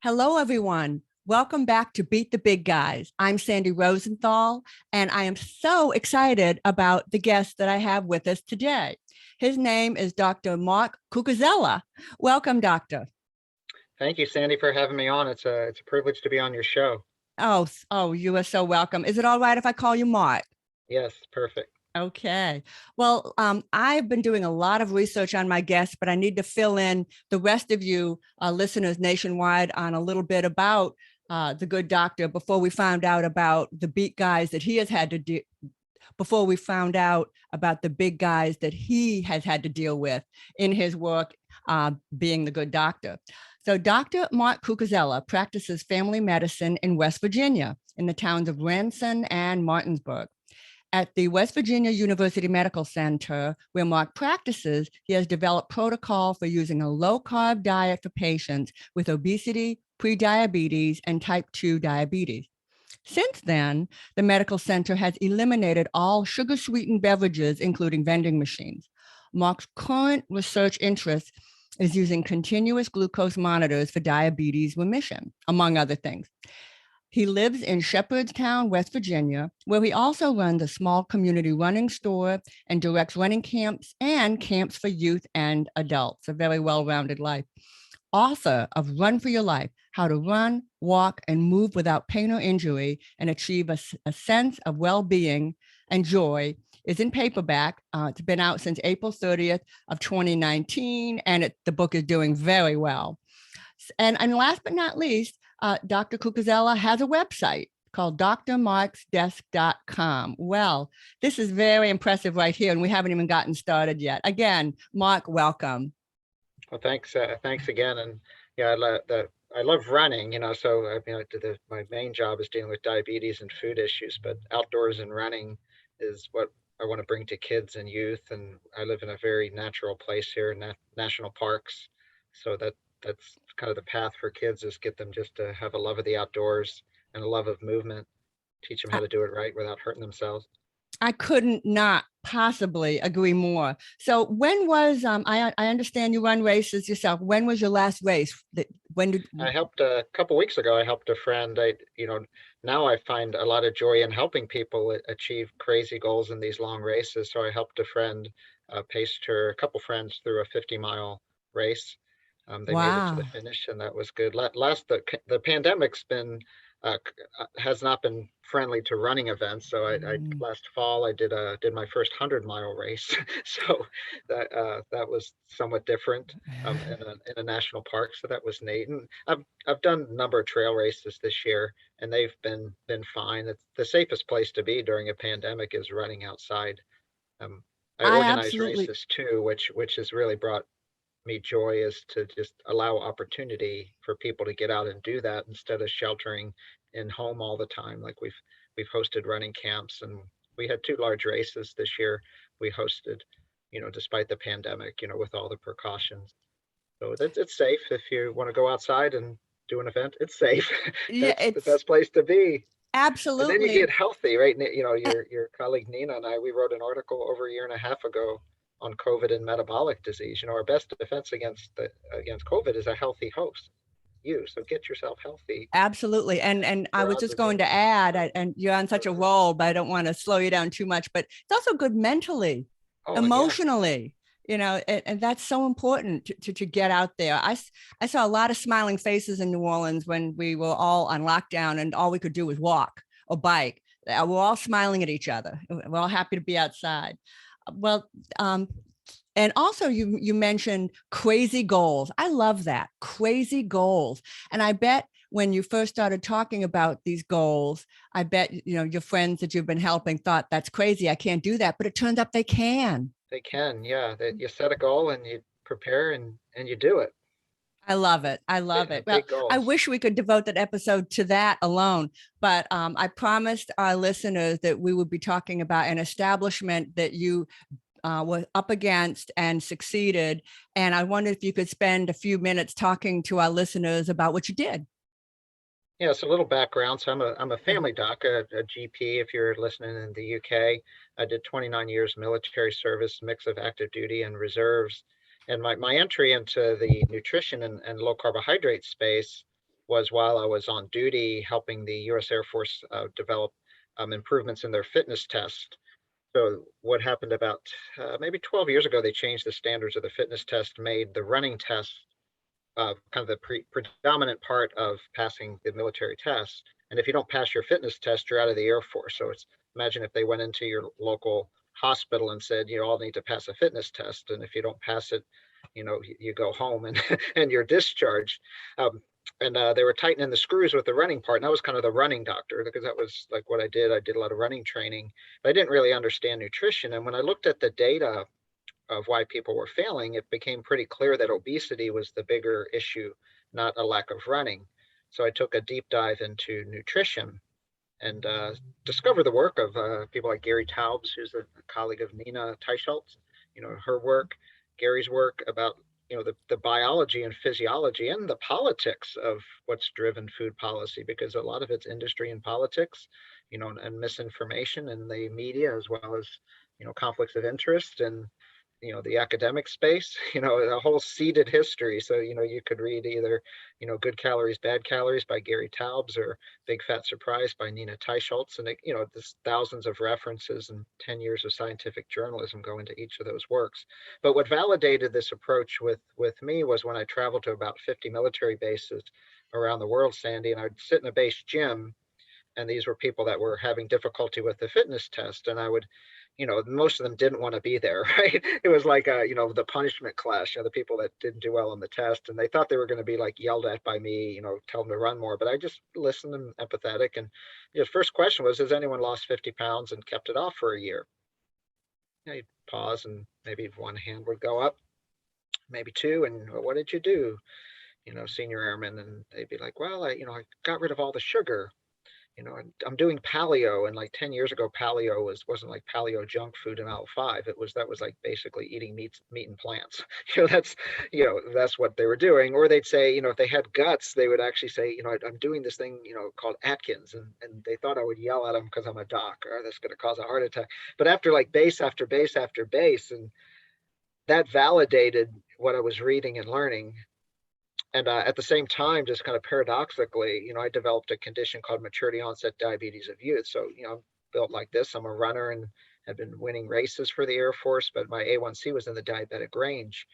Hello, everyone. Welcome back to Beat the Big Guys. I'm Sandy Rosenthal, and I am so excited about the guest that I have with us today. His name is Dr. Mark Cucuzzella. Welcome, Doctor. Thank you, Sandy, for having me on. It's a privilege to be on your show. Oh, you are so welcome. Is it all right if I call you Mark? Yes, perfect. Okay. Well, I've been doing a lot of research on my guests, but I need to fill in the rest of you listeners nationwide on a little bit about the good doctor before we found out about the beat guys that he has had to do. Before we found out about the big guys that he has had to deal with in his work being the good doctor. So, Dr. Mark Cucuzzella practices family medicine in West Virginia in the towns of Ranson and Martinsburg. At the West Virginia University Medical Center, where Mark practices, he has developed protocol for using a low-carb diet for patients with obesity, prediabetes, and type 2 diabetes. Since then, the medical center has eliminated all sugar-sweetened beverages, including vending machines. Mark's current research interest is using continuous glucose monitors for diabetes remission, among other things. He lives in Shepherdstown, West Virginia, where he also runs a small community running store and directs running camps and camps for youth and adults. A very well rounded life. Author of Run for Your Life: How to Run, Walk, and Move Without Pain or Injury and Achieve a Sense of Well Being and Joy is in paperback. It's been out since April 30th of 2019, and the book is doing very well. And last but not least, Dr. Cucuzzella has a website called drmarksdesk.com. Well, this is very impressive right here, and we haven't even gotten started yet. Again, Mark, welcome. Well, thanks. Thanks again. And yeah, I love running. So my main job is dealing with diabetes and food issues, but outdoors and running is what I want to bring to kids and youth. And I live in a very natural place here in national parks, so that's kind of the path for kids is get them just to have a love of the outdoors and a love of movement, teach them how to do it right without hurting themselves. I couldn't not possibly agree more. So when was I understand you run races yourself. When was your last race? When did I helped a couple weeks ago. I helped a friend. Now I find a lot of joy in helping people achieve crazy goals in these long races. So I helped a friend, paced a couple friends through a 50-mile race. They made it to the Wow. finish, and that was good. The pandemic's been has not been friendly to running events. So I Mm. last fall I did my first 100-mile race. So that was somewhat different in a national park. So that was neat. And I've done a number of trail races this year, and they've been fine. It's the safest place to be during a pandemic is running outside. Um, I I organize absolutely races too, which has really brought me joy is to just allow opportunity for people to get out and do that instead of sheltering in home all the time. Like we've hosted running camps, and we had two large races this year. We hosted, despite the pandemic, with all the precautions. So it's safe if you want to go outside and do an event. It's safe. yeah, That's the it's best place to be. And then you absolutely. get healthy, right? Your colleague Nina and I, we wrote an article over a year and a half ago on COVID and metabolic disease. Our best defense against COVID is a healthy host. So get yourself healthy. Absolutely. And I Your was odds just of going being to add, fine. and you're on such a roll, but I don't want to slow you down too much, but it's also good mentally, Oh yeah, emotionally, and that's so important to get out there. I saw a lot of smiling faces in New Orleans when we were all on lockdown and all we could do was walk or bike. We're all smiling at each other. We're all happy to be outside. Well, um, and also you mentioned crazy goals. I love that. Crazy goals. And I bet when you first started talking about these goals, I bet your friends that you've been helping thought that's crazy. I can't do that, but it turns out they can. they can. Yeah, that you set a goal and you prepare and you do it. I love it. I love it. Well, Big I goals. wish we could devote that episode to that alone, but I promised our listeners that we would be talking about an establishment that you was up against and succeeded. And I wondered if you could spend a few minutes talking to our listeners about what you did. Yeah, so a little background. So I'm a family doc, a GP. If you're listening in the UK, I did 29 years military service, mix of active duty and reserves. And my entry into the nutrition and low carbohydrate space was while I was on duty helping the U.S. Air Force develop improvements in their fitness test. So what happened about maybe 12 years ago, they changed the standards of the fitness test, made the running test kind of the predominant part of passing the military test. And if you don't pass your fitness test, you're out of the Air Force. So it's, imagine if they went into your local hospital and said, you all need to pass a fitness test. And if you don't pass it, you go home and, and you're discharged. And they were tightening the screws with the running part. And I was kind of the running doctor because that was like what I did. I did a lot of running training, but I didn't really understand nutrition. And when I looked at the data of why people were failing, it became pretty clear that obesity was the bigger issue, not a lack of running. So I took a deep dive into nutrition and discovered the work of people like Gary Taubes, who's a colleague of Nina Teicholz, her work, Gary's work about, the biology and physiology and the politics of what's driven food policy, because a lot of it's industry and politics, and misinformation in the media, as well as, conflicts of interest and the academic space, a whole seeded history. So you could read either Good Calories Bad Calories by Gary Taubes or Big Fat Surprise by Nina Teicholz, and there's thousands of references and 10 years of scientific journalism go into each of those works. But what validated this approach with me was when I traveled to about 50 military bases around the world, Sandy, and I'd sit in a base gym, and these were people that were having difficulty with the fitness test, and I would, most of them didn't want to be there, right? It was like, the punishment class, the people that didn't do well on the test, and they thought they were going to be like yelled at by me, tell them to run more. But I just listened and empathetic. And the first question was, has anyone lost 50 pounds and kept it off for a year? You'd pause and maybe one hand would go up, maybe two. And well, what did you do? Senior airmen, and they'd be like, well, I got rid of all the sugar. I'm doing paleo, and like 10 years ago, paleo wasn't like paleo junk food in aisle 5. That was like basically eating meat and plants. That's what they were doing. Or they'd say, if they had guts, they would actually say, I'm doing this thing, called Atkins, and they thought I would yell at them because I'm a doc, or that's going to cause a heart attack. But after like base after base after base, and that validated what I was reading and learning. And at the same time, just kind of paradoxically, I developed a condition called maturity onset diabetes of youth. So, I'm built like this. I'm a runner and had been winning races for the Air Force, but my A1C was in the diabetic range.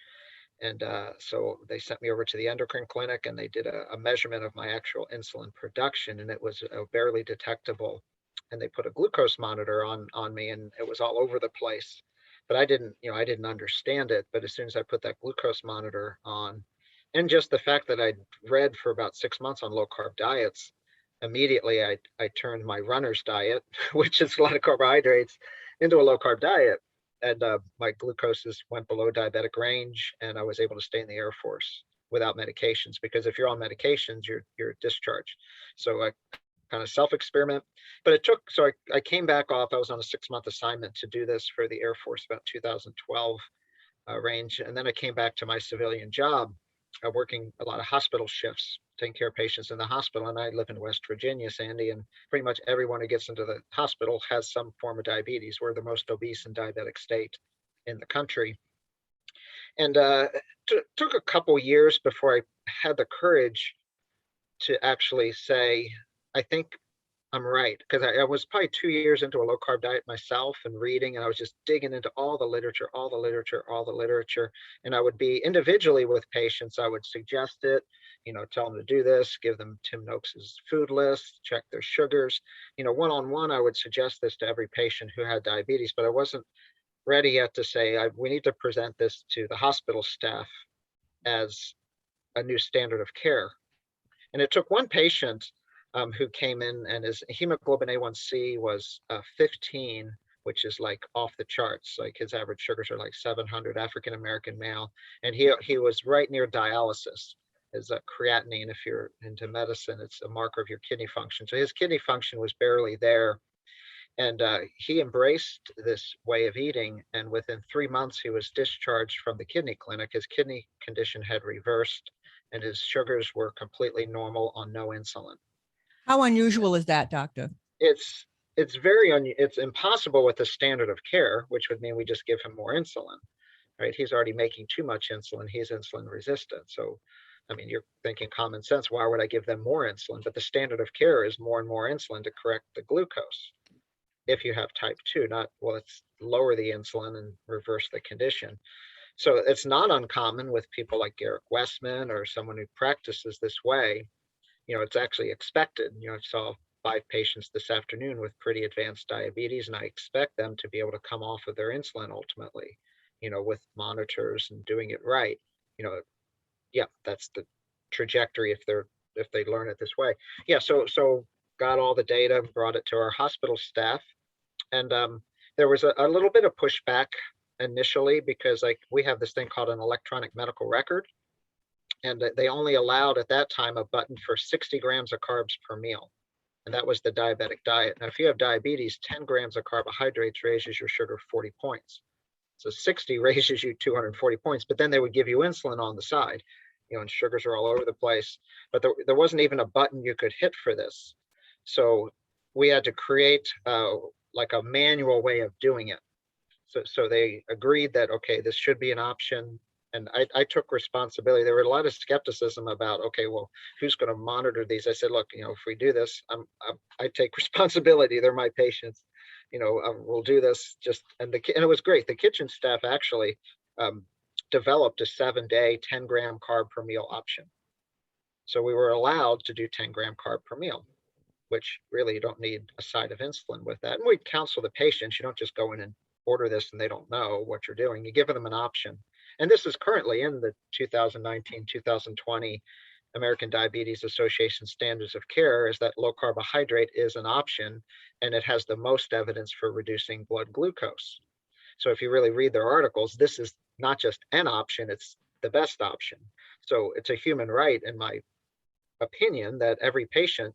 And so they sent me over to the endocrine clinic, and they did a measurement of my actual insulin production, and it was barely detectable. And they put a glucose monitor on me, and it was all over the place. But I didn't understand it. But as soon as I put that glucose monitor on, and just the fact that I'd read for about 6 months on low carb diets, immediately I turned my runner's diet, which is a lot of carbohydrates, into a low carb diet. And my glucoses went below diabetic range, and I was able to stay in the Air Force without medications, because if you're on medications, you're discharged. So I kind of self-experiment, but it took, so I came back off. I was on a 6-month assignment to do this for the Air Force about 2012 range. And then I came back to my civilian job, working a lot of hospital shifts, taking care of patients in the hospital. And I live in West Virginia, Sandy, and pretty much everyone who gets into the hospital has some form of diabetes. We're the most obese and diabetic state in the country. And took a couple years before I had the courage to actually say, I think I'm right, because I was probably 2 years into a low carb diet myself and reading, and I was just digging into all the literature. And I would be individually with patients. I would suggest it, tell them to do this, give them Tim Noakes's food list, check their sugars. One-on-one, I would suggest this to every patient who had diabetes, but I wasn't ready yet to say, we need to present this to the hospital staff as a new standard of care. And it took one patient who came in, and his hemoglobin A1C was 15, which is like off the charts. Like his average sugars are like 700, African-American male. And he was right near dialysis. Is a creatinine, if you're into medicine, it's a marker of your kidney function. So his kidney function was barely there. And he embraced this way of eating. And within 3 months, he was discharged from the kidney clinic. His kidney condition had reversed, and his sugars were completely normal on no insulin. How unusual is that, doctor? It's it's impossible with the standard of care, which would mean we just give him more insulin, right? He's already making too much insulin. He's insulin resistant. So I mean, you're thinking common sense. Why would I give them more insulin? But the standard of care is more and more insulin to correct the glucose. If you have type 2, not, well, it's lower the insulin and reverse the condition. So it's not uncommon with people like Garrick Westman or someone who practices this way. It's actually expected. I saw 5 patients this afternoon with pretty advanced diabetes, and I expect them to be able to come off of their insulin ultimately, with monitors and doing it right. Yeah, that's the trajectory if they learn it this way. Yeah, so got all the data, brought it to our hospital staff, and there was a little bit of pushback initially because like we have this thing called an electronic medical record, and they only allowed at that time a button for 60 grams of carbs per meal. And that was the diabetic diet. Now, if you have diabetes, 10 grams of carbohydrates raises your sugar 40 points. So 60 raises you 240 points, but then they would give you insulin on the side, and sugars are all over the place. But there wasn't even a button you could hit for this. So we had to create like a manual way of doing it. So they agreed that, okay, this should be an option. And I took responsibility. There were a lot of skepticism about, okay, well, who's going to monitor these? I said, look, if we do this, I take responsibility. They're my patients. We'll do this. And it was great. The kitchen staff actually developed a 7-day 10-gram carb per meal option. So we were allowed to do 10-gram carb per meal, which really you don't need a side of insulin with that. And we counsel the patients. You don't just go in and order this and they don't know what you're doing. You give them an option. And this is currently in the 2019-2020 American Diabetes Association Standards of Care, is that low carbohydrate is an option, and it has the most evidence for reducing blood glucose. So if you really read their articles, this is not just an option, it's the best option. So it's a human right, in my opinion, that every patient,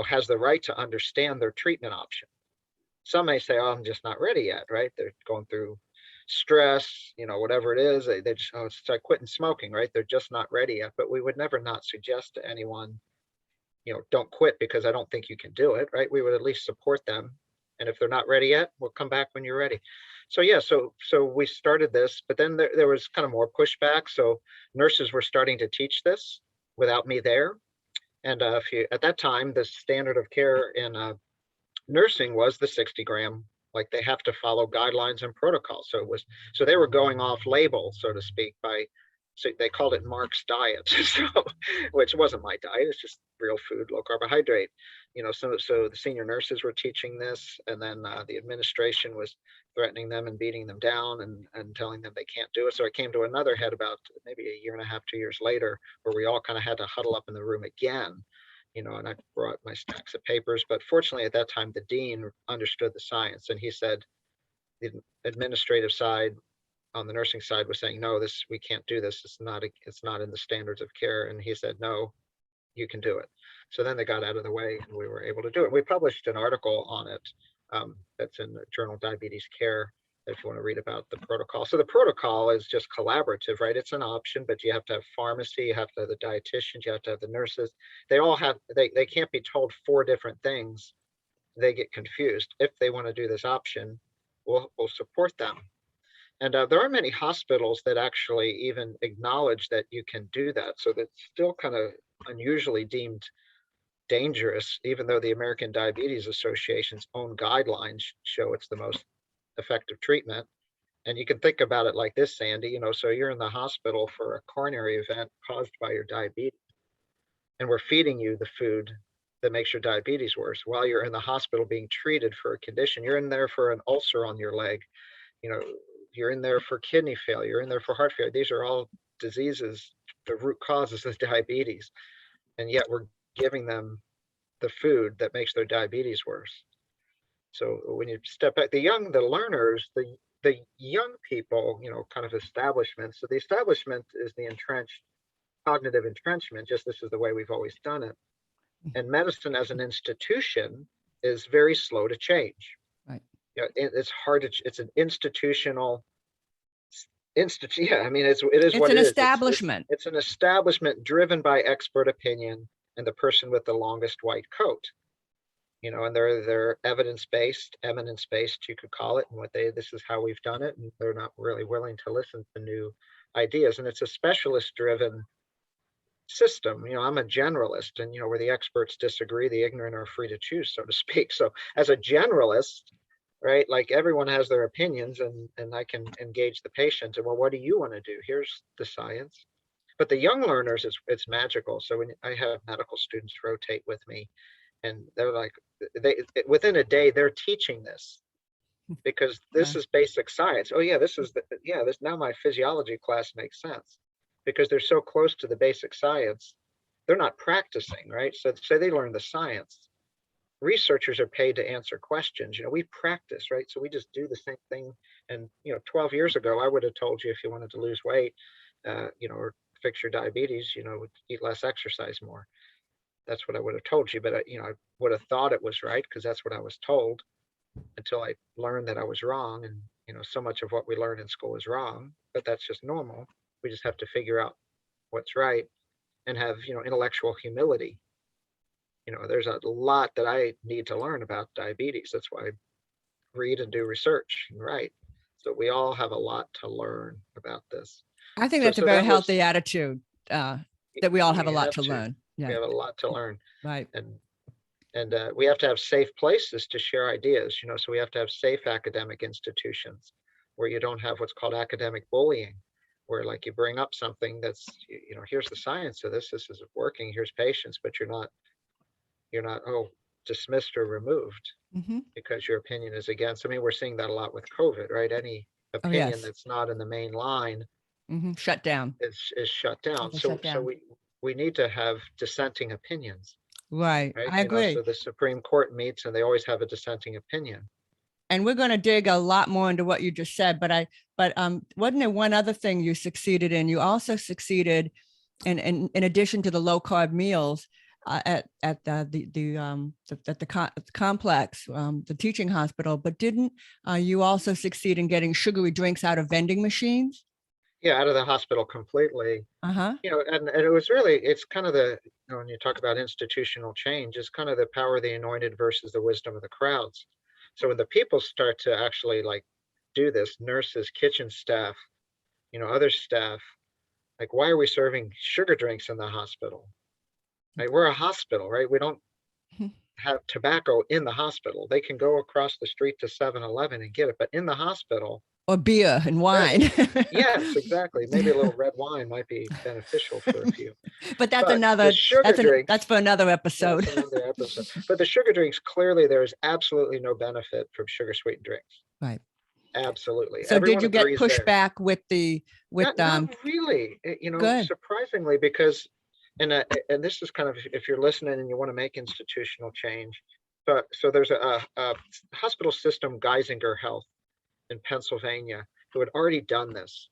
has the right to understand their treatment option. Some may say, oh, I'm just not ready yet, right? They're going through stress, whatever it is. They just, it's like quitting smoking, right? They're just not ready yet. But we would never not suggest to anyone, don't quit because I don't think you can do it, right? We would at least support them. And if they're not ready yet, we'll come back when you're ready. So yeah, so we started this, but then there was kind of more pushback. So nurses were starting to teach this without me there. And at that time, the standard of care in nursing was the 60 gram, like they have to follow guidelines and protocols. So they were going off label, so to speak, so they called it Mark's diet, so, which wasn't my diet. It's just real food, low carbohydrate. So the senior nurses were teaching this, and then the administration was threatening them and beating them down and telling them they can't do it. So it came to another head about maybe a year and a half, 2 years later, where we all kind of had to huddle up in the room again. And I brought my stacks of papers, but fortunately at that time, the dean understood the science, and he said the administrative side on the nursing side was saying, no, we can't do this. It's not in the standards of care. And he said, no, you can do it. So then they got out of the way and we were able to do it. We published an article on it that's in the journal Diabetes Care, if you want to read about the protocol. So the protocol is just collaborative, right? It's an option, but you have to have pharmacy, you have to have the dietitians, you have to have the nurses. They all have, they can't be told 4 different things. They get confused. If they want to do this option, we'll support them. And there are many hospitals that actually even acknowledge that you can do that. So that's still kind of unusually deemed dangerous, even though the American Diabetes Association's own guidelines show it's the most effective treatment. And you can think about it like this, Sandy, so you're in the hospital for a coronary event caused by your diabetes, and we're feeding you the food that makes your diabetes worse while you're in the hospital being treated for a condition. You're in there for an ulcer on your leg, you're in there for kidney failure, you're in there for heart failure. These are all diseases, the root causes of diabetes. And yet we're giving them the food that makes their diabetes worse. So when you step back, the learners, the young people, kind of establishment. So the establishment is the entrenched cognitive entrenchment, just this is the way we've always done it. And medicine as an institution is very slow to change. Right. It's hard to, it's an institutional yeah, I mean, it is what it is. Establishment. It's an establishment driven by expert opinion and the person with the longest white coat. And they're evidence-based, you could call it, and this is how we've done it, and they're not really willing to listen to new ideas. And it's a specialist-driven system. I'm a generalist, and where the experts disagree, the ignorant are free to choose, so to speak. So as a generalist, right, like everyone has their opinions, and I can engage the patient. And well, what do you want to do? Here's the science. But the young learners, it's magical. So when I have medical students rotate with me, and they're like, within a day, they're teaching this because this is basic science. Oh yeah, this now my physiology class makes sense because they're so close to the basic science. They're not practicing, right? So say they learn the science. Researchers are paid to answer questions. We practice, right? So we just do the same thing. And 12 years ago, I would have told you if you wanted to lose weight, or fix your diabetes, eat less, exercise more. That's what I would have told you. But I would have thought it was right because that's what I was told until I learned that I was wrong. And so much of what we learn in school is wrong, but that's just normal. We just have to figure out what's right and have intellectual humility. There's a lot that I need to learn about diabetes. That's why I read and do research and write. So we all have a lot to learn about this. I think So, that's a so very that was, healthy attitude, that we all have a we lot have to learn. we Yeah, have a lot to learn, right. and we have to have safe places to share ideas. So we have to have safe academic institutions where you don't have what's called academic bullying, where like you bring up something that's here's the science of this is working, here's patients, but you're not dismissed or removed Hmm. because your opinion is against. I mean, we're seeing that a lot with COVID, right? Any Oh, opinion yes. that's not in the main line Shut down. is shut down. They So shut so down. we need to have dissenting opinions, Right. right? I agree. So the Supreme Court meets and they always have a dissenting opinion. And we're going to dig a lot more into what you just said, but wasn't there one other thing you succeeded in? You also succeeded in addition to the low carb meals, at the complex, the teaching hospital, but didn't you also succeed in getting sugary drinks out of vending machines? Yeah, out of the hospital completely. Uh-huh. And it was really, it's kind of when you talk about institutional change, it's kind of the power of the anointed versus the wisdom of the crowds. So when the people start to actually like do this, nurses, kitchen staff, other staff, like, why are we serving sugar drinks in the hospital? Like, we're a hospital, right? We don't have tobacco in the hospital. They can go across the street to 7-Eleven and get it, but in the hospital, Or beer and there, wine. yes, exactly. Maybe a little red wine might be beneficial for a few. But But the sugar that's drinks, for another that's episode. another episode. But the sugar drinks, clearly, there's absolutely no benefit from sugar sweetened drinks. Right. Absolutely. So did Everyone you get agrees there. pushback with Not really, good. surprisingly, because, and this is kind of, if you're listening and you want to make institutional change. But so there's a hospital system, Geisinger Health in Pennsylvania, who had already done this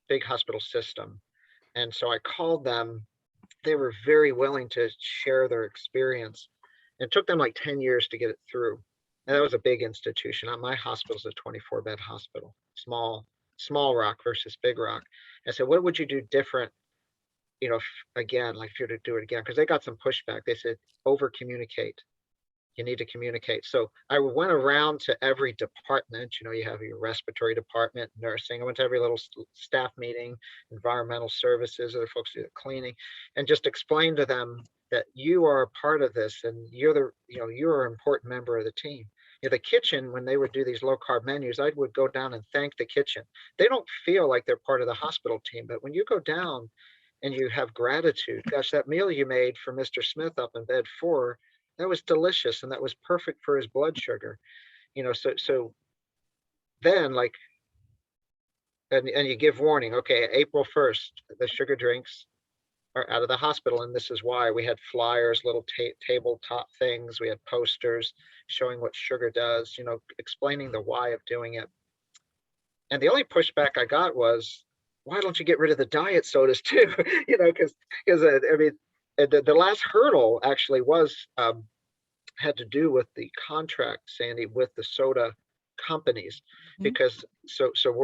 big hospital system. And so I called them. They were very willing to share their experience. It took them like 10 years to get it through. And that was a big institution. My hospital's a 24-bed hospital, small rock versus big rock. I said, what would you do different? Again, like if you were to do it again, because they got some pushback. They said, over communicate. You need to communicate. So I went around to every department. You have your respiratory department, nursing. I went to every little staff meeting, environmental services, other folks do the cleaning, and just explained to them that you are a part of this, and you're an important member of the team. The kitchen, when they would do these low carb menus, I would go down and thank the kitchen. They don't feel like they're part of the hospital team, but when you go down and you have gratitude, gosh, that meal you made for Mr. Smith up in bed 4, that was delicious, and that was perfect for his blood sugar. So then, like, and you give warning. Okay, April 1st, the sugar drinks are out of the hospital, and this is why. We had flyers, little tabletop things. We had posters showing what sugar does. Explaining the why of doing it. And the only pushback I got was, why don't you get rid of the diet sodas too? Because I mean, the last hurdle actually was had to do with the contract, Sandy, with the soda companies, because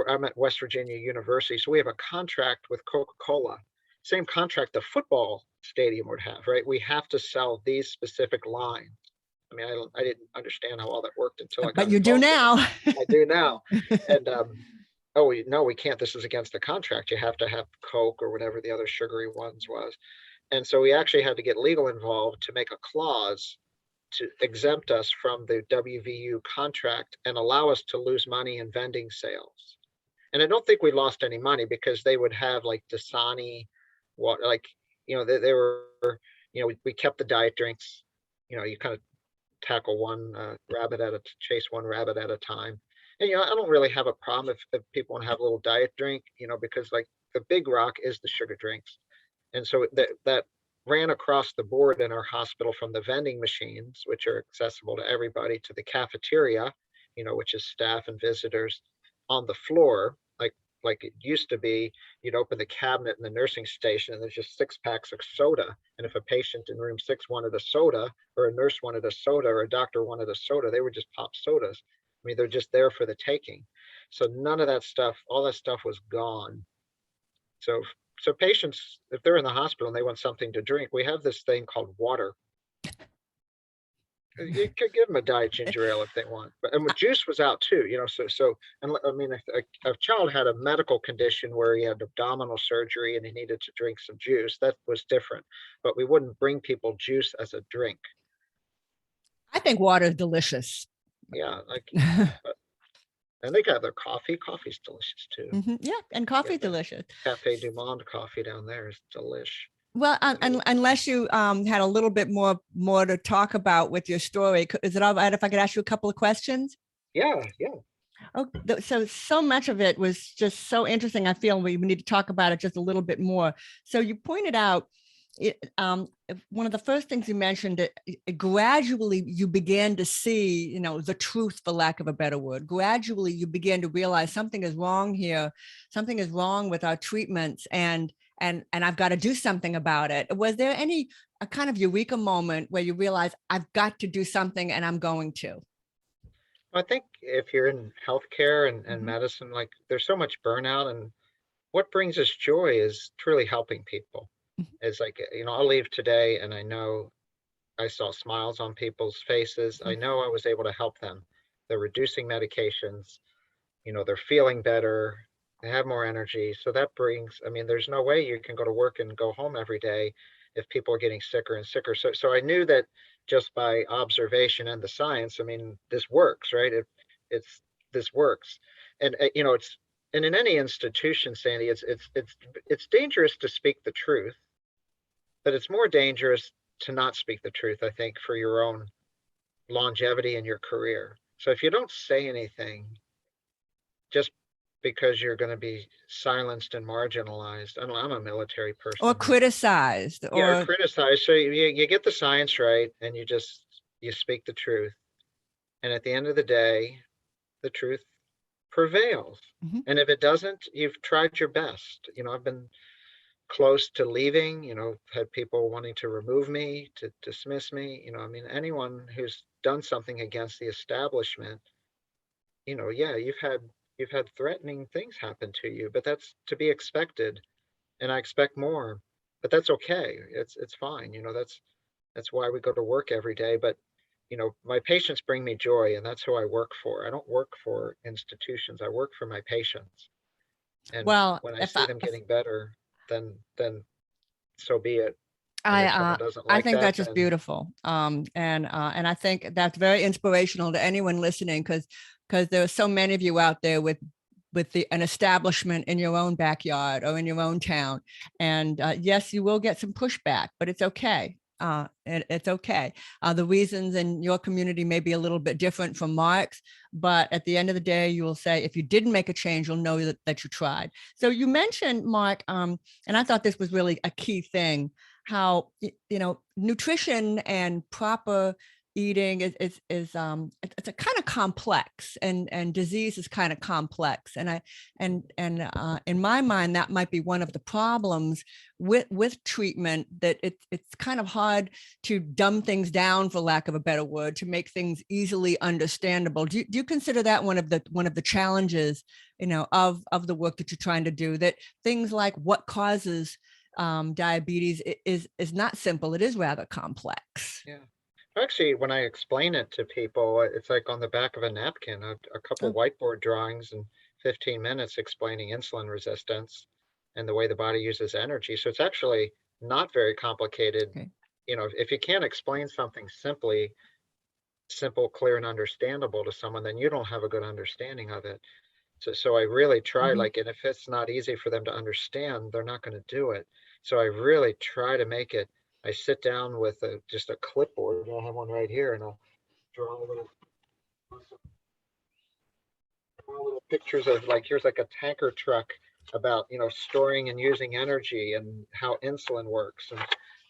I'm at West Virginia University, so we have a contract with Coca-Cola, same contract the football stadium would have, right? We have to sell these specific lines. I mean, I didn't understand how all that worked until I got But you do involved. now. I do now, and no, we can't. This is against the contract. You have to have Coke or whatever the other sugary ones was. And so we actually had to get legal involved to make a clause to exempt us from the WVU contract and allow us to lose money in vending sales. And I don't think we lost any money because they would have like Dasani, what, like, they were, we kept the diet drinks. You kind of tackle one chase one rabbit at a time. And I don't really have a problem if people want to have a little diet drink, because like the big rock is the sugar drinks. And so that ran across the board in our hospital from the vending machines, which are accessible to everybody, to the cafeteria, which is staff and visitors on the floor, like it used to be. You'd open the cabinet in the nursing station and there's just 6 packs of soda. And if a patient in room 6 wanted a soda, or a nurse wanted a soda, or a doctor wanted a soda, they would just pop sodas. I mean, they're just there for the taking. So none of that stuff, all that stuff was gone. So patients, if they're in the hospital and they want something to drink, we have this thing called water. You could give them a diet ginger ale if they want, and juice was out too. And I mean, a child had a medical condition where he had abdominal surgery and he needed to drink some juice. That was different, but we wouldn't bring people juice as a drink. I think water is delicious. Yeah, and they got their coffee. Coffee's delicious too. Yeah, and coffee delicious. Cafe Du Monde coffee down there is delish. Well, unless you had a little bit more to talk about with your story, is it all right if I could ask you a couple of questions? Yeah. Oh, so much of it was just so interesting. I feel we need to talk about it just a little bit more. So you pointed out one of the first things you mentioned, gradually you began to see, the truth, for lack of a better word. Gradually you began to realize something is wrong here. Something is wrong with our treatments, and I've got to do something about it. Was there a kind of eureka moment where you realize I've got to do something and I'm going to? I think if you're in healthcare and medicine, like there's so much burnout, and what brings us joy is truly helping people. It's like, I'll leave today and I know I saw smiles on people's faces. I know I was able to help them. They're reducing medications, they're feeling better, they have more energy. So that brings, there's no way you can go to work and go home every day if people are getting sicker and sicker. So I knew that just by observation and the science, this works, right? This works. And and in any institution, Sandy, it's dangerous to speak the truth, but it's more dangerous to not speak the truth, I think, for your own longevity in your career. So if you don't say anything, just because you're going to be silenced and marginalized. I'm a military person. Or criticized. Or criticized. So you get the science right and you speak the truth. And at the end of the day, the truth prevails. And if it doesn't, you've tried your best. I've been close to leaving, had people wanting to remove me, to dismiss me. Anyone who's done something against the establishment, yeah, you've had threatening things happen to you, but that's to be expected. And I expect more, but that's okay. It's fine. That's why we go to work every day. But my patients bring me joy, and that's who I work for. I don't work for institutions. I work for my patients. And when I see them getting better, then so be it. I think that's just beautiful. And I think that's very inspirational to anyone listening, because there are so many of you out there with an establishment in your own backyard or in your own town. And yes, you will get some pushback, but it's okay. It's okay. The reasons in your community may be a little bit different from Mark's, but at the end of the day, you will say, if you didn't make a change, you'll know that you tried. So you mentioned, Mark, and I thought this was really a key thing, how, nutrition and proper eating is it's a kind of complex, and disease is kind of complex. And in my mind, that might be one of the problems with treatment, that it's kind of hard to dumb things down, for lack of a better word, to make things easily understandable. Do you consider that one of the challenges, of the work that you're trying to do, that things like what causes diabetes is not simple, it is rather complex? Yeah. Actually, when I explain it to people, it's like on the back of a napkin, a couple of whiteboard drawings in 15 minutes explaining insulin resistance and the way the body uses energy. So it's actually not very complicated. Okay. You know, if you can't explain something simple, clear, and understandable to someone, then you don't have a good understanding of it. So I really try, Mhm. like, and if it's not easy for them to understand, they're not going to do it. So I really try to make it. I sit down with just a clipboard. I have one right here, and I'll draw little pictures of, like, here's like a tanker truck about, storing and using energy and how insulin works. And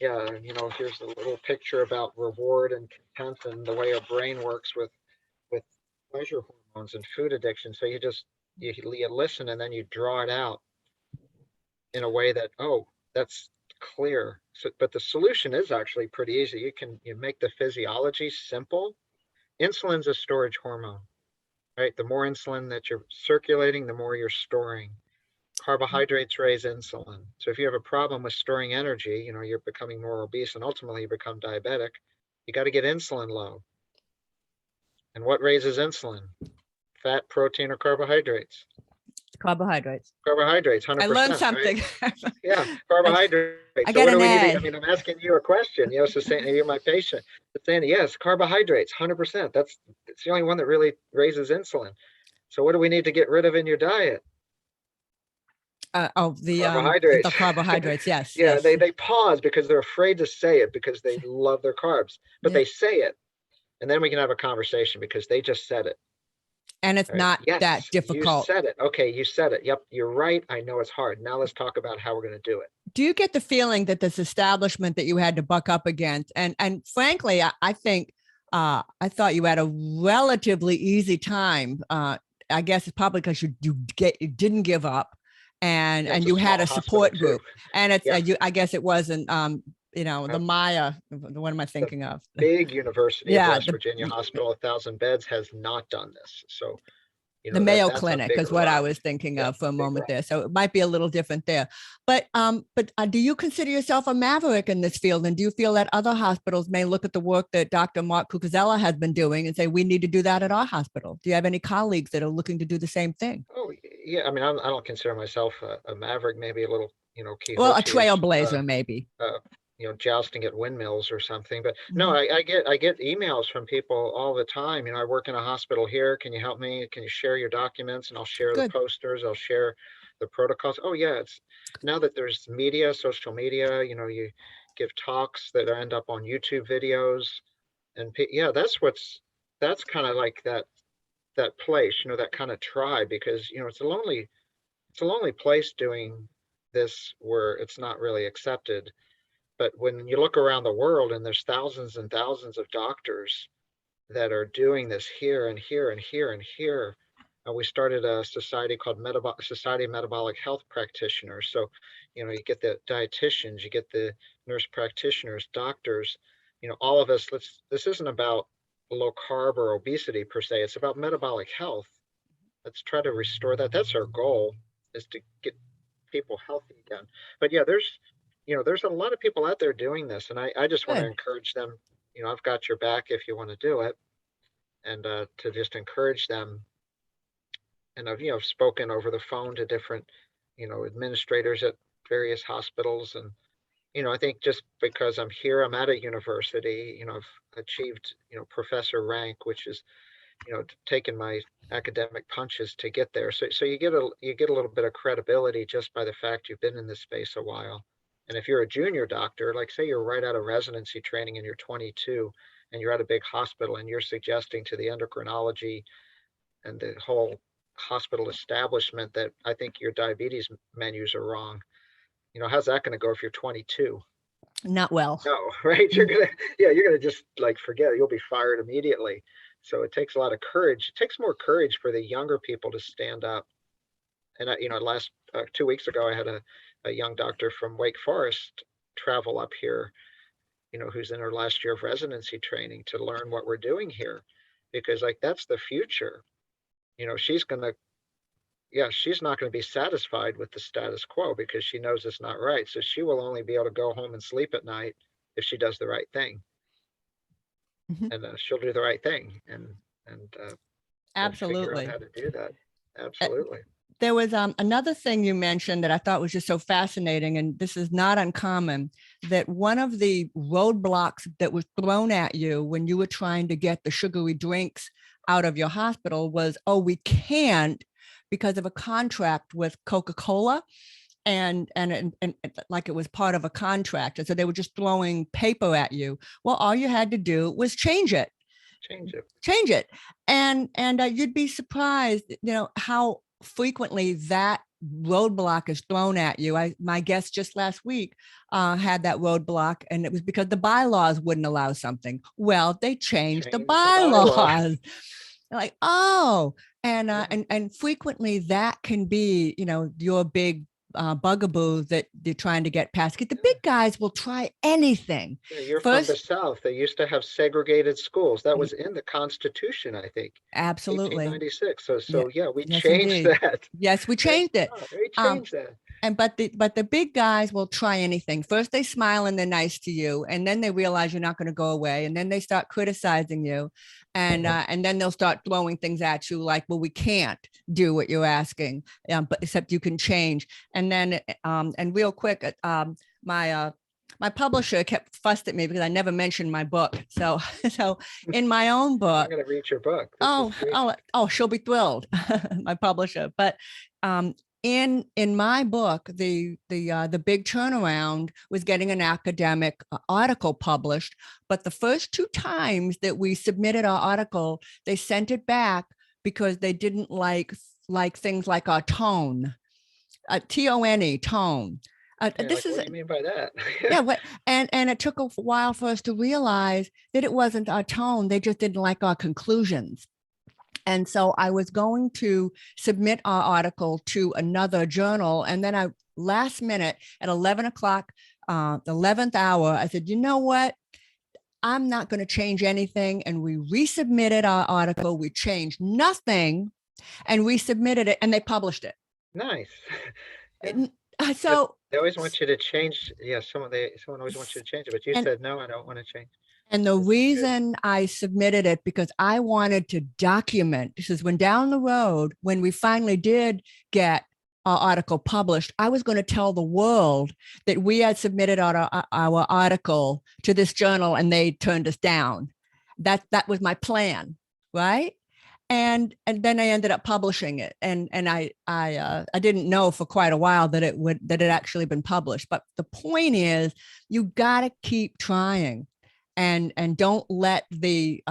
yeah, here's a little picture about reward and content and the way our brain works with pleasure hormones and food addiction. So you listen and then you draw it out in a way that, oh, that's clear. So, but the solution is actually pretty easy. You make the physiology simple. Insulin's a storage hormone, right? The more insulin that you're circulating, the more you're storing. Carbohydrates raise insulin. So if you have a problem with storing energy, you're becoming more obese and ultimately you become diabetic, you got to get insulin low. And what raises insulin? Fat, protein, or carbohydrates? Carbohydrates. Carbohydrates, I learned 100%, right? something. Yeah, I, carbohydrates. I So got what do an we need to, A. I'm asking you a question, so saying you're my patient, but saying, yes, carbohydrates, 100%. It's the only one that really raises insulin. So what do we need to get rid of in your diet? The Carbohydrates. carbohydrates. Yes, Yeah, yes. they pause because they're afraid to say it because they love their carbs, but Yeah. they say it. And then we can have a conversation because they just said it. And it's All right. not that Yes, you difficult. said it. Okay, you said it. Yep, you're right. I know it's hard. Now let's talk about how we're going to do it. Do you get the feeling that this establishment that you had to buck up against, and frankly, I think I thought you had a relatively easy time. I guess it's probably because you didn't give up, Yeah, and it's a you had small a hospital support too. group, and it's Yeah, I guess it wasn't the uh, Maya. What am I the thinking of? big University of Yeah, West Virginia hospital, 1,000 beds, has not done this. So the Mayo that's a Clinic is bigger what I rock. was thinking Yeah, of for a big moment rock. there. So it might be a little different there. But do you consider yourself a maverick in this field? And do you feel that other hospitals may look at the work that Dr. Mark Cucuzzella has been doing and say, we need to do that at our hospital? Do you have any colleagues that are looking to do the same thing? Oh yeah, I mean, I don't consider myself a maverick. Maybe a little, Well, a Quixote-ish. trailblazer, maybe. Uh, Jousting at windmills or something. But no, Mhm. I get emails from people all the time. I work in a hospital here. Can you help me? Can you share your documents? And I'll share the Good. posters. I'll share the protocols. Oh yeah, it's now that there's media, social media. You give talks that end up on YouTube videos, and yeah, that's kind of like that place. That kind of tribe because it's a lonely place doing this where it's not really accepted. But when you look around the world and there's thousands and thousands of doctors that are doing this here and here and here and here, we started a society called Society of Metabolic Health Practitioners. So, you get the dietitians, you get the nurse practitioners, doctors, all of us. This isn't about low carb or obesity per se. It's about metabolic health. Let's try to restore that. That's our goal, is to get people healthy again. But yeah, there's a lot of people out there doing this, and I just want to Good. encourage them. I've got your back if you want to do it, and to just encourage them. And I've spoken over the phone to different administrators at various hospitals, and I think just because I'm here, I'm at a university. I've achieved professor rank, which is taken my academic punches to get there. So you get a little bit of credibility just by the fact you've been in this space a while. And if you're a junior doctor, like say you're right out of residency training and you're 22 and you're at a big hospital and you're suggesting to the endocrinology and the whole hospital establishment that I think your diabetes menus are wrong. How's that going to go if you're 22? Not well. No, right? You're gonna just like forget it. You'll be fired immediately. So it takes a lot of courage. It takes more courage for the younger people to stand up. And last 2 weeks ago, I had a young doctor from Wake Forest travel up here, who's in her last year of residency training to learn what we're doing here, because like that's the future. She's gonna, yeah, she's not going to be satisfied with the status quo because she knows it's not right. So she will only be able to go home and sleep at night if she does the right thing. Mhm. And she'll do the right thing, and we'll figure out Absolutely. how to do that. Uh, Absolutely. There was another thing you mentioned that I thought was just so fascinating, and this is not uncommon, that one of the roadblocks that was thrown at you when you were trying to get the sugary drinks out of your hospital was, oh, we can't because of a contract with Coca-Cola. And like it was part of a contract. And so they were just throwing paper at you. Well, all you had to do was Change it. change it. And you'd be surprised, how frequently that roadblock is thrown at you. My guest just last week had that roadblock, and it was because the bylaws wouldn't allow something. Well, they changed the Change the bylaw. bylaws. Like, oh, and frequently that can be, your big bugaboo that they're trying to get past. The big guys will try anything. Yeah, you're from the First, South. They used to have segregated schools. That was in the Constitution, I think, absolutely. 1896. Yeah, Yeah, we yes, changed indeed. that. Yes, we Thank changed it. God, we Um, changed that. but the big guys will try anything. First they smile and they're nice to you, and then they realize you're not going to go away, and then they start criticizing you, and then they'll start throwing things at you like, well, we can't do what you're asking, but except you can change. And then and real quick, my publisher kept fussed at me because I never mentioned my book. So so in my own book, I'm going to read your book. This is great. she'll be thrilled, my publisher. But um, in my book, the big turnaround was getting an academic article published. But the first two times that we submitted our article, they sent it back because they didn't like things like our tone, tone, tone. Yeah, This like, is what do you mean by that? yeah, and it took a while for us to realize that it wasn't our tone. They just didn't like our conclusions. And so I was going to submit our article to another journal. And then last minute at 11 o'clock, the 11th hour, I said, you know what? I'm not going to change anything. And we resubmitted our article. We changed nothing and resubmitted it, and they published it. Nice. Yeah. And, so They always want you to change. Yeah, someone always wants you to change it, but you and said no, I don't want to change. And the This is good. reason I submitted it because I wanted to document, this is when down the road, when we finally did get our article published, I was going to tell the world that we had submitted our article to this journal and they turned us down. That was my plan, right? And then I ended up publishing it, and I didn't know for quite a while that it actually been published. But the point is, you got to keep trying, and don't let the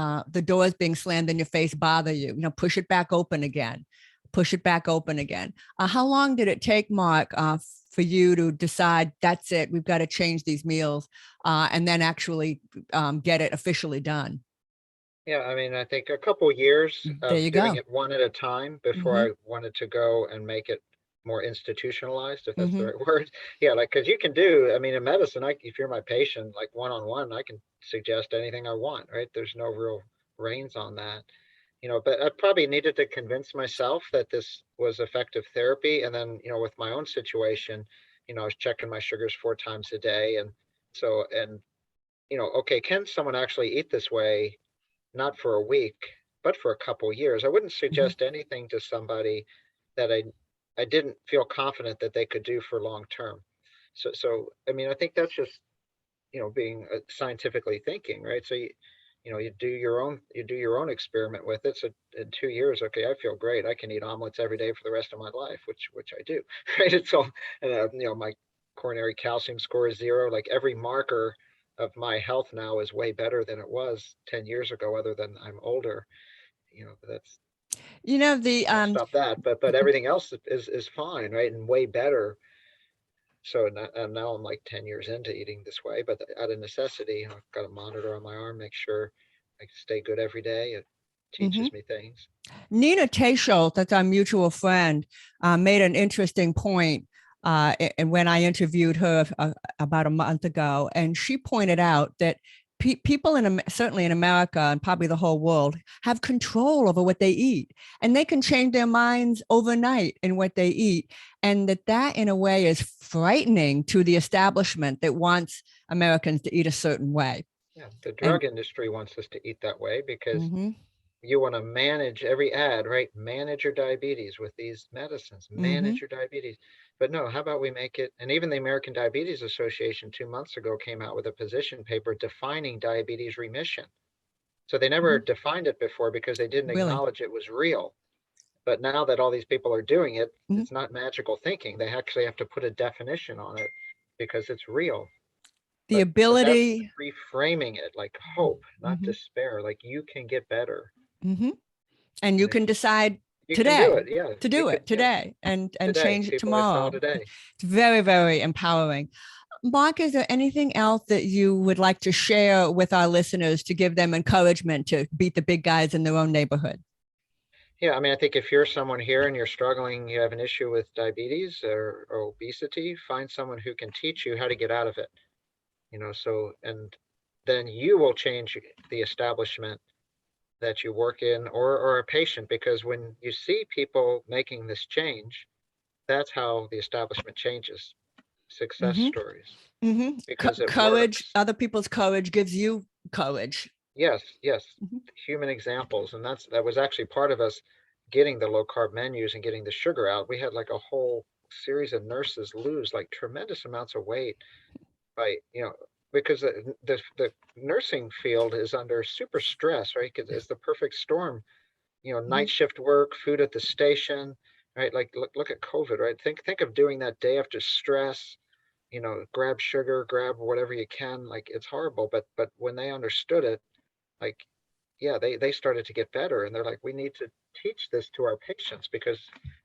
doors being slammed in your face bother you. Push it back open again. Push it back open again. How long did it take, Mark, for you to decide that's it? We've got to change these meals, and then actually get it officially done. Yeah, I mean, I think a couple years There of you doing go. it one at a time before Mhm. I wanted to go and make it more institutionalized, if that's the Mhm. right word. Yeah, like, because you can do, I mean, in medicine, if you're my patient, like one-on-one, I can suggest anything I want, right? There's no real reins on that, but I probably needed to convince myself that this was effective therapy. And then, with my own situation, I was checking my sugars 4 times a day. And so, okay, can someone actually eat this way? Not for a week, but for a couple years. I wouldn't Mhm. suggest anything to somebody that I didn't feel confident that they could do for long term. So I mean, I think that's just being scientifically thinking, right? So you do your own experiment with it. So in 2 years, okay, I feel great. I can eat omelets every day for the rest of my life, which I do, right? It's all, and my coronary calcium score is 0. Like, every marker of my health now is way better than it was 10 years ago, other than I'm older. That's, The can't stop that, but everything else is fine, right? And way better. So now I'm like 10 years into eating this way, but out of necessity, I've got a monitor on my arm, make sure I stay good every day. It Mhm. teaches me things. Nina Teicholz, that's our mutual friend, made an interesting point. And when I interviewed her about a month ago, and she pointed out that people certainly in America and probably the whole world have control over what they eat, and they can change their minds overnight in what they eat, and that in a way is frightening to the establishment that wants Americans to eat a certain way. Yeah, the And drug industry wants us to eat that way because mhm. you want to manage every ad, right? Manage your diabetes with these medicines, Hmm. manage your diabetes. But no, how about we make it, and even the American Diabetes Association 2 months ago came out with a position paper defining diabetes remission. So they never Hmm. defined it before because they didn't Really. acknowledge it was real. But now that all these people are doing it, Mhm. it's not magical thinking. They actually have to put a definition on it because it's real. The But that's ability. reframing it like hope, not Hmm. despair. Like you can get better. Hmm. And you And if can decide you can do today it, yeah, to you do could, it yeah, today and today, change it people I saw tomorrow. today. It's very, very empowering. Mark, is there anything else that you would like to share with our listeners to give them encouragement to beat the big guys in their own neighborhood? Yeah, I mean, I think if you're someone here and you're struggling, you have an issue with diabetes or obesity, find someone who can teach you how to get out of it. So, and then you will change the establishment that you work in or a patient, because when you see people making this change, that's how the establishment changes. Success Hmm. stories, Hmm. because it Courage, works. other people's courage gives you courage. Yes, yes, Mhm. human examples, and that was actually part of us getting the low carb menus and getting the sugar out. We had like a whole series of nurses lose like tremendous amounts of weight by, because the nursing field is under super stress, right? Because it's the perfect storm. Night Mhm. shift work, food at the station, right? Like look at COVID, right? Think of doing that day after stress. Grab sugar, grab whatever you can. Like it's horrible, but when they understood it, like yeah, they started to get better, and they're like, we need to teach this to our patients, because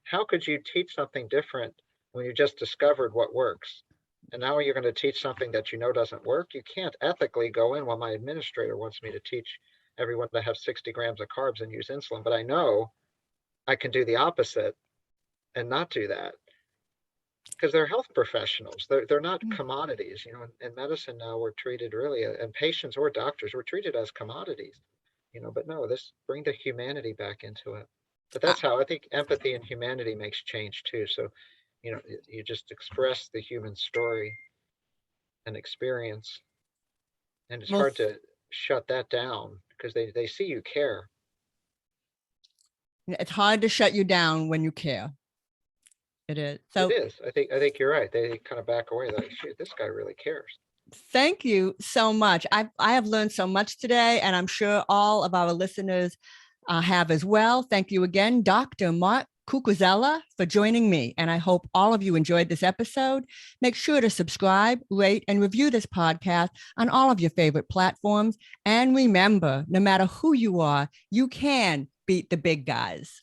how could you teach something different when you just discovered what works? And now you're going to teach something that you know doesn't work. You can't ethically go in. Well, my administrator wants me to teach everyone to have 60 grams of carbs and use insulin, but I know I can do the opposite and not do that, because they're health professionals. They're not Mm. commodities. In medicine now we're treated really, and patients or doctors, we're treated as commodities. But no, this bring the humanity back into it. But I, that's how I think empathy and humanity makes change too. So, you just express the human story and experience, and it's well, hard to shut that down because they see you care. it's hard to shut you down when you care. It is. It So is. I think you're right. They kind of back away like, shoot, this guy really cares. thank you so much. I have learned so much today, and I'm sure all of our listeners have as well. Thank you again, Dr. Mark Cucuzzella, for joining me. And I hope all of you enjoyed this episode. Make sure to subscribe, rate, and review this podcast on all of your favorite platforms. And remember, no matter who you are, you can beat the big guys.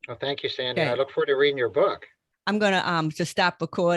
Well, thank you, Sandy. And I Okay. look forward to reading your book. I'm going to just stop recording.